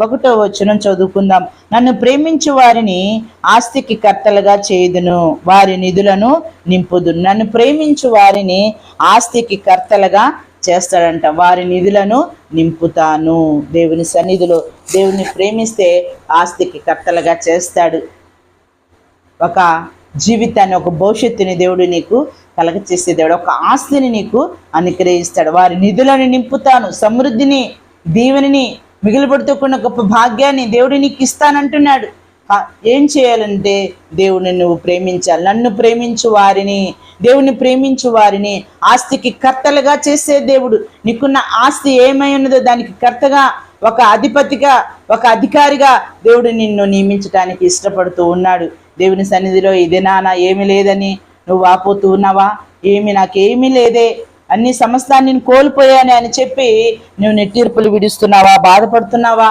ఒకటో వచనం చదువుకుందాం. నన్ను ప్రేమించు వారిని ఆస్తికి కర్తలుగా చేయుదును, వారి నిధులను నింపుదు. నన్ను ప్రేమించు వారిని ఆస్తికి కర్తలుగా చేస్తాడంట, వారి నిధులను నింపుతాను. దేవుని సన్నిధిలో దేవుని ప్రేమిస్తే ఆస్తికి కర్తలుగా చేస్తాడు. ఒక జీవితాన్ని, ఒక భవిష్యత్తుని దేవుడు నీకు కలగచేసే దేవుడు. ఒక ఆస్తిని నీకు అనుగ్రహిస్తాడు. వారి నిధులను నింపుతాను, సమృద్ధిని, దీవెని, మిగిలిపడుతున్న గొప్ప భాగ్యాన్ని దేవుడు నీకు ఇస్తానంటున్నాడు. ఏం చేయాలంటే దేవుని నువ్వు ప్రేమించాలి. నన్ను ప్రేమించు వారిని, దేవుని ప్రేమించు వారిని ఆస్తికి కర్తలుగా చేసే దేవుడు. నీకున్న ఆస్తి ఏమై ఉన్నదో దానికి కర్తగా, ఒక అధిపతిగా, ఒక అధికారిగా దేవుడు నిన్ను నియమించడానికి ఇష్టపడుతూ ఉన్నాడు. దేవుని సన్నిధిలో ఇదే నాన్న ఏమి లేదని నువ్వు వాపోతూ ఉన్నావా? నాకేమీ లేదే, అన్ని సమస్తాన్ని కోల్పోయాను అని చెప్పి నువ్వు నెట్టీర్పులు విడుస్తున్నావా? బాధపడుతున్నావా?